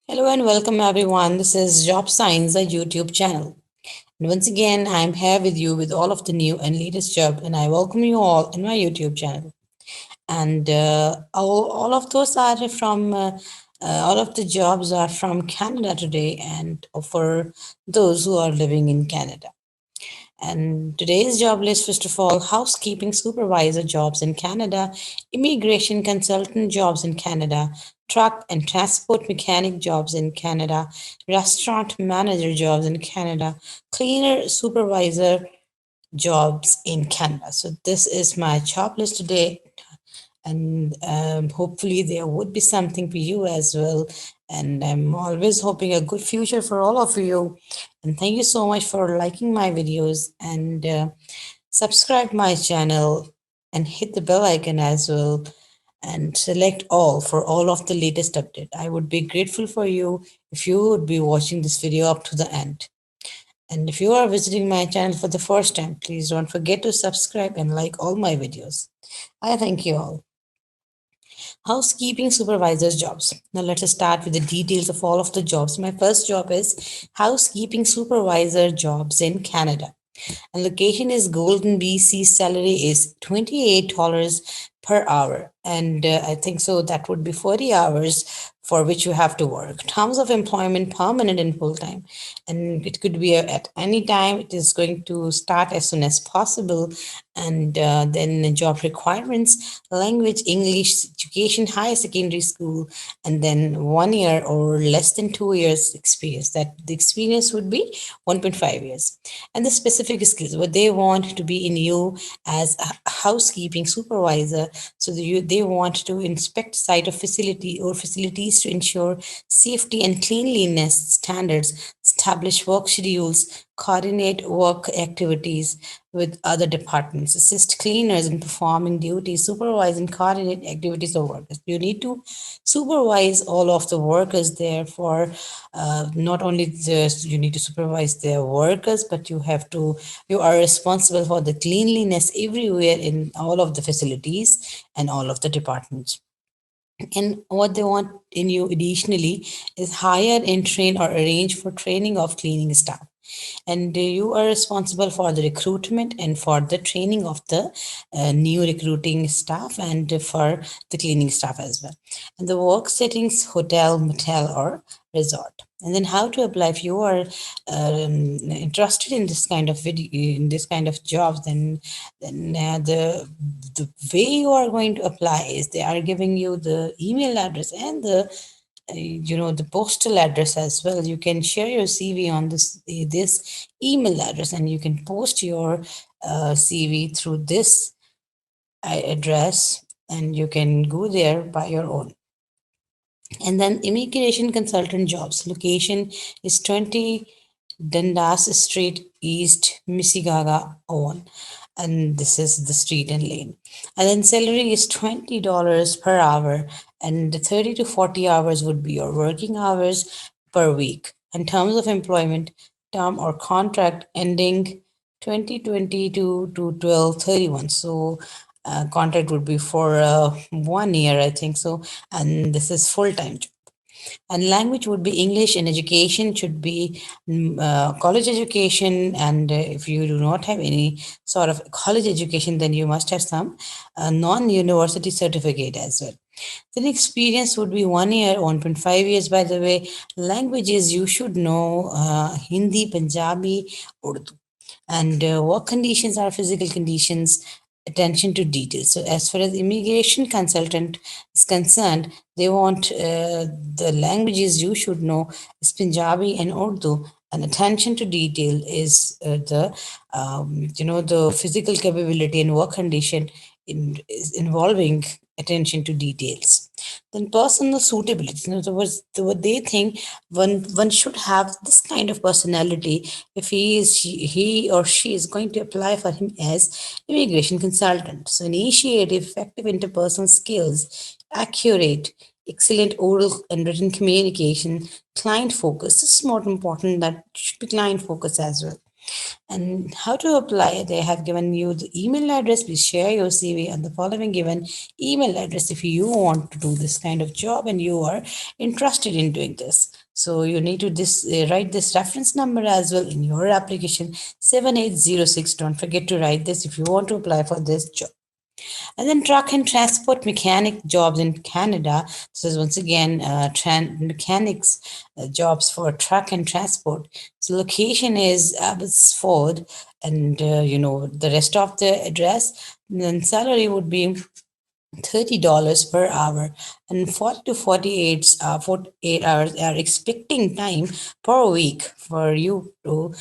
Hello and welcome everyone. This is Job Science, a YouTube channel. And once again, I'm here with you with all of the new and latest job, and I welcome you all in my YouTube channel. And all of those are all of the jobs are from Canada today, and for those who are living in Canada. And today's job list, first of all, housekeeping supervisor jobs in Canada, immigration consultant jobs in Canada, truck and transport mechanic jobs in Canada, restaurant manager jobs in Canada, cleaner supervisor jobs in Canada. So this is my job list today, and hopefully there would be something for you as well. And I'm always hoping a good future for all of you. And thank you so much for liking my videos and subscribe my channel and hit the bell icon as well and select all for all of the latest update. I would be grateful for you if you would be watching this video up to the end. And if you are visiting my channel for the first time, please don't forget to subscribe and like all my videos. I thank you all. Housekeeping supervisors jobs. Now let us start with the details of all of the jobs. My first job is housekeeping supervisor jobs in Canada. And location is Golden, BC. Salary is $28 per hour. And I think so that would be 40 hours for which you have to work. Terms of employment, permanent and full time. And it could be at any time. It is going to start as soon as possible. And then job requirements, language, English, education, higher secondary school, and then 1 year or less than 2 years experience. That the experience would be 1.5 years. And the specific skills, what they want to be in you as a housekeeping supervisor. So they want to inspect site of facility or facilities to ensure safety and cleanliness standards, establish work schedules, coordinate work activities with other departments, assist cleaners in performing duties, supervise and coordinate activities of workers. You need to supervise all of the workers there for not only just you need to supervise their workers, but you are responsible for the cleanliness everywhere in all of the facilities and all of the departments. And what they want in you additionally is hire and train or arrange for training of cleaning staff. And you are responsible for the recruitment and for the training of the new recruiting staff and for the cleaning staff as well. And the work settings, hotel, motel, or resort. And then how to apply if you are interested in this kind of video, in this kind of jobs, then the way you are going to apply is they are giving you the email address and the postal address as well. You can share your CV on this email address, and you can post your CV through this address, and you can go there by your own. And then immigration consultant jobs. Location is 20 Dundas Street East, Mississauga, Owen. And this is the street and lane. And then salary is $20 per hour, and 30 to 40 hours would be your working hours per week. In terms of employment, term or contract ending 2022 to 12/31. So contract would be for 1 year, I think so, and this is full time. And language would be English, and education should be college education. And if you do not have any sort of college education, then you must have some non-university certificate as well. Then experience would be 1 year, 1.5 years. By the way, languages you should know Hindi, Punjabi, Urdu. And work conditions are physical conditions, attention to details. So as far as immigration consultant is concerned, they want the languages you should know is Punjabi and Urdu, and attention to detail is the physical capability and work condition is involving attention to details. Then personal suitability. In other words, what they think one should have this kind of personality if he or she is going to apply for him as immigration consultant. So initiative, effective interpersonal skills, accurate, excellent oral and written communication, client focus. This is more important, that should be client focus as well. And how to apply? They have given you the email address. Please share your CV on the following given email address if you want to do this kind of job and you are interested in doing this. So you need to write this reference number as well in your application 7806. Don't forget to write this if you want to apply for this job. And then truck and transport mechanic jobs in Canada. This is once again mechanics jobs for truck and transport. So location is Abbotsford, and the rest of the address. Then salary would be $30 per hour, and 40 to 48 hours are expecting time per week for you to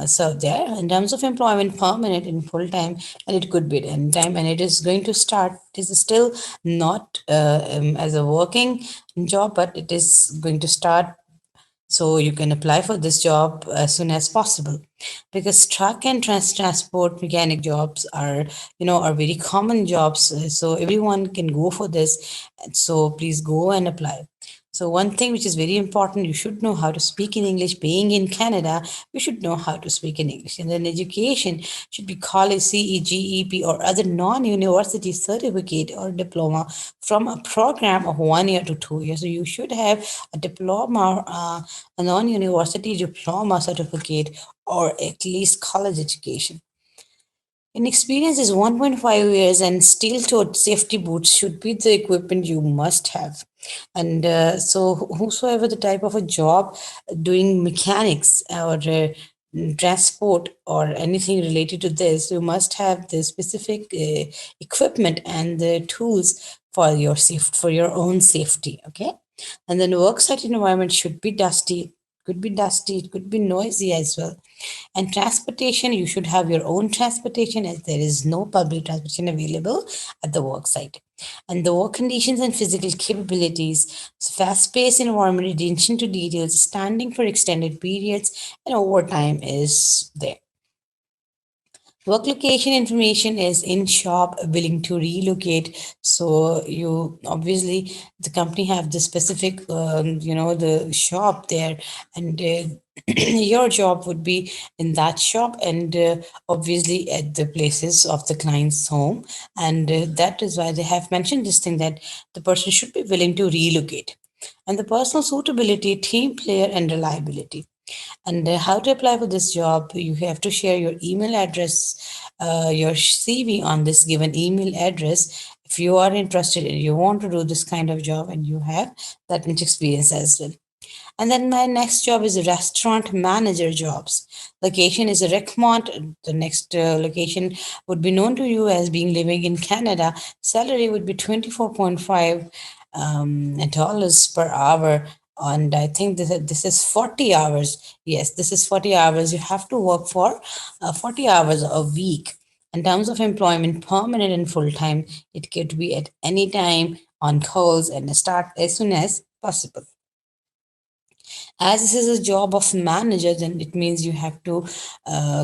serve there in terms of employment, permanent and full time, and it could be any time, and it is going to start. It is still not as a working job, but it is going to start, so you can apply for this job as soon as possible, because truck and transport mechanic jobs are very common jobs, so everyone can go for this. So please go and apply. So one thing which is very important, you should know how to speak in English. Being in Canada, you should know how to speak in English. And then education should be college, CEGEP, or other non-university certificate or diploma from a program of 1 year to 2 years. So you should have a diploma, a non-university diploma certificate, or at least college education. An experience is 1.5 years, and steel-toed safety boots should be the equipment you must have. And so, whosoever the type of a job doing mechanics or transport or anything related to this, you must have the specific equipment and the tools for your for your own safety. Okay, and then worksite environment should be dusty. Could be dusty. It could be noisy as well. And transportation, you should have your own transportation, as there is no public transportation available at the work site. And the work conditions and physical capabilities, fast paced environment, attention to details, standing for extended periods, and overtime is there. Work location information is in shop, willing to relocate. So you obviously, the company have the specific the shop there, and your job would be in that shop, and obviously at the places of the client's home. And that is why they have mentioned this thing, that the person should be willing to relocate. And the personal suitability, team player, and reliability. And how to apply for this job, you have to share your email address, your CV on this given email address. If you are interested and you want to do this kind of job and you have that much experience as well. And then my next job is restaurant manager jobs. Location is Richmond. The next location would be known to you as being living in Canada. Salary would be 24.5 dollars per hour. And I think this is 40 hours. Yes, this is 40 hours. You have to work for 40 hours a week. In terms of employment, permanent and full time, it could be at any time on calls and start as soon as possible. As this is a job of manager, then it means you have to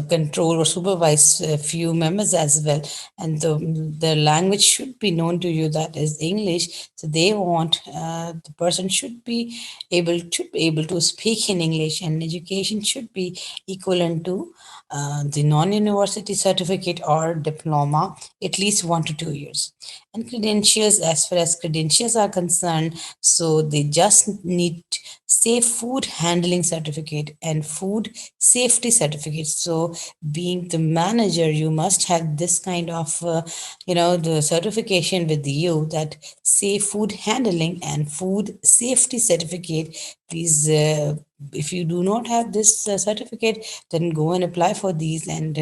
control or supervise a few members as well, and the language should be known to you, that is English. So they want the person should be able to speak in English, and education should be equivalent to the non-university certificate or diploma, at least 1 to 2 years. And credentials, as far as credentials are concerned, so they just need safe food handling certificate and food safety certificate. So being the manager, you must have this kind of the certification with you, that safe food handling and food safety certificate. Please, if you do not have this certificate, then go and apply for these, and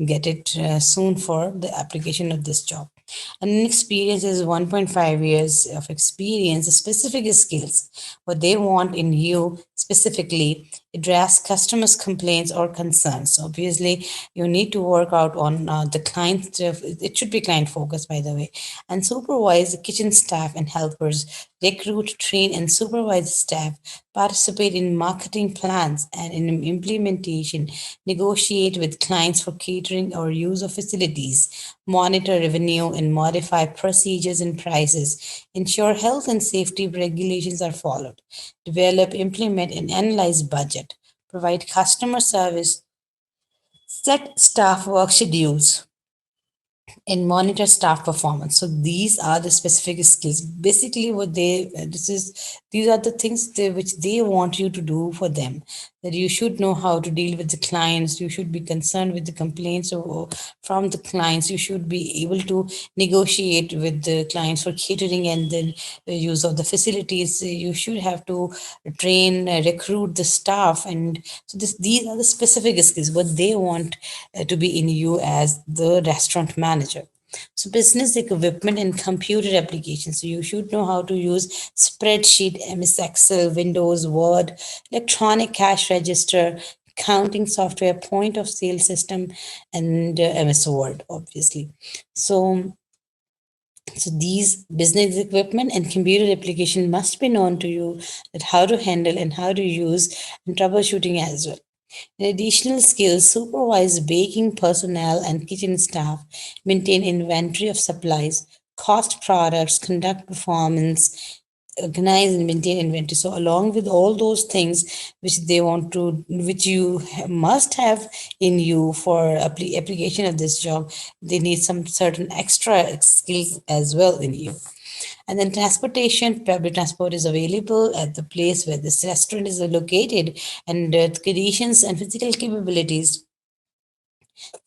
get it soon for the application of this job. And experience is 1.5 years of experience, specific skills, what they want in you specifically, address customers' complaints or concerns. Obviously, you need to work out on the client. It should be client focused, by the way. And supervise the kitchen staff and helpers, recruit, train, and supervise staff, participate in marketing plans and in implementation, negotiate with clients for catering or use of facilities, monitor revenue and modify procedures and prices, ensure health and safety regulations are followed, develop, implement, and analyze budget, provide customer service, Set staff work schedules and monitor staff performance. So these are the specific skills. Basically, what they this is these are the things which they want you to do for them. That you should know how to deal with the clients. You should be concerned with the complaints from the clients. You should be able to negotiate with the clients for catering and then the use of the facilities. You should have to train, recruit the staff, and so these are the specific skills what they want to be in you as the restaurant manager. So business equipment and computer applications. So you should know how to use spreadsheet, MS Excel, Windows, Word, electronic cash register, accounting software, point of sale system, and MS Word, obviously. So so these business equipment and computer application must be known to you, that how to handle and how to use and troubleshooting as well. In additional skills, supervise baking personnel and kitchen staff, maintain inventory of supplies, cost products, conduct performance, organize and maintain inventory. So along with all those things which they want to, which you must have in you for application of this job, they need some certain extra skills as well in you. And then transportation, public transport is available at the place where this restaurant is located, and the conditions and physical capabilities,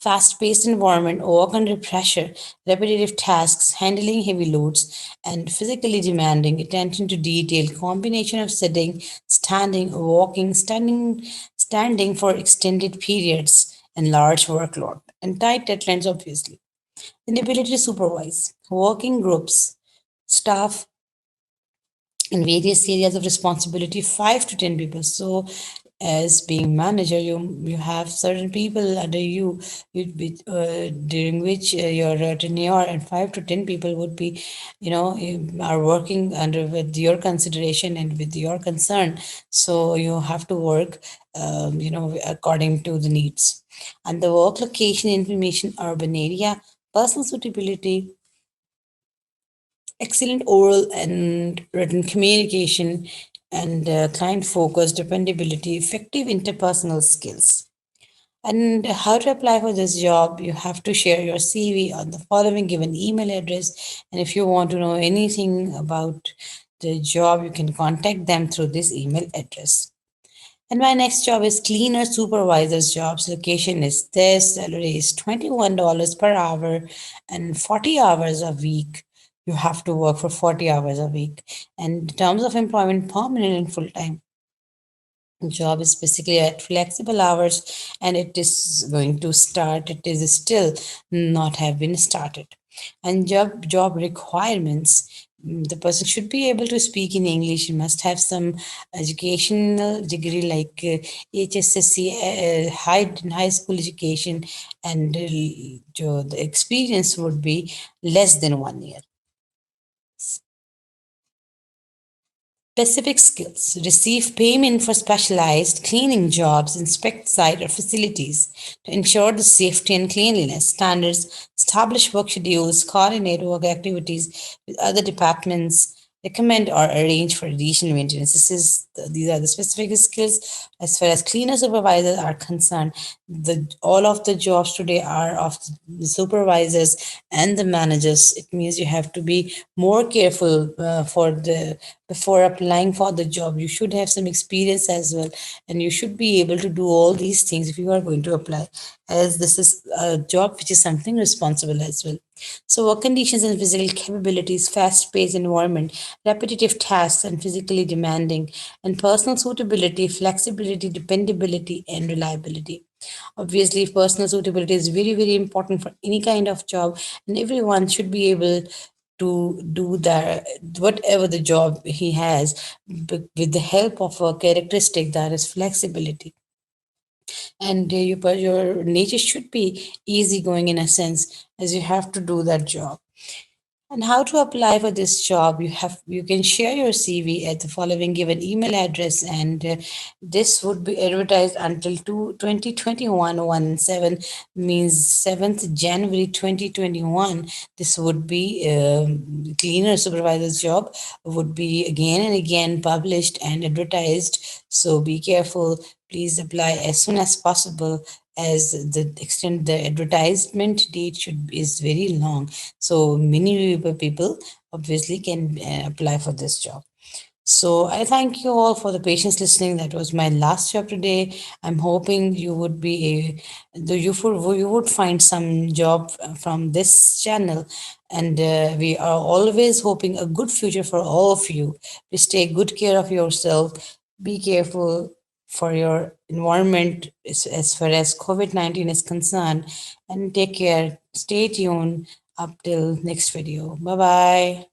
fast paced environment, work under pressure, repetitive tasks, handling heavy loads, and physically demanding attention to detail, combination of sitting, standing, walking, standing for extended periods, and large workload, and tight deadlines, obviously. Inability to supervise, working groups, staff in various areas of responsibility, 5 to 10 people. So as being manager, you have certain people under you, during which your tenure, and 5 to 10 people would be, you are working under with your consideration and with your concern. So you have to work, according to the needs. And the work location information, urban area, personal suitability, excellent oral and written communication, and client focus, dependability, effective interpersonal skills. And how to apply for this job, you have to share your CV on the following given email address. And if you want to know anything about the job, you can contact them through this email address. And my next job is cleaner supervisor's jobs. Location is this. Salary is $21 per hour and 40 hours a week. You have to work for 40 hours a week. And in terms of employment, permanent and full time. Job is basically at flexible hours, and it is going to start, it is still not have been started. And job requirements, the person should be able to speak in English, must have some educational degree like HSSC, high school education, and the experience would be less than 1 year. Specific skills. Receive payment for specialized cleaning jobs, inspect site or facilities to ensure the safety and cleanliness standards, establish work schedules, coordinate work activities with other departments, recommend or arrange for additional maintenance. These are the specific skills. As far as cleaner supervisors are concerned, the all of the jobs today are of the supervisors and the managers. It means you have to be more careful for the before applying for the job. You should have some experience as well, and you should be able to do all these things if you are going to apply, as this is a job which is something responsible as well. So work conditions and physical capabilities, fast paced environment, repetitive tasks and physically demanding, and personal suitability, flexibility, dependability, and reliability. Obviously, personal suitability is very, very important for any kind of job, and everyone should be able to do that, whatever the job he has, with the help of a characteristic that is flexibility. And your nature should be easygoing in a sense, as you have to do that job. And how to apply for this job, you can share your CV at the following given email address, and this would be advertised until 2021 17, means 7th January 2021. This would be cleaner supervisor's job would be again and again published and advertised. So be careful, please apply as soon as possible, as the extent the advertisement date should is very long, so many people obviously can apply for this job. So I thank you all for the patience listening. That was my last job today. I'm hoping you would be you would find some job from this channel, and we are always hoping a good future for all of you. Please take good care of yourself. Be careful for your environment as far as COVID-19 is concerned, and take care. Stay tuned up till next video. Bye bye.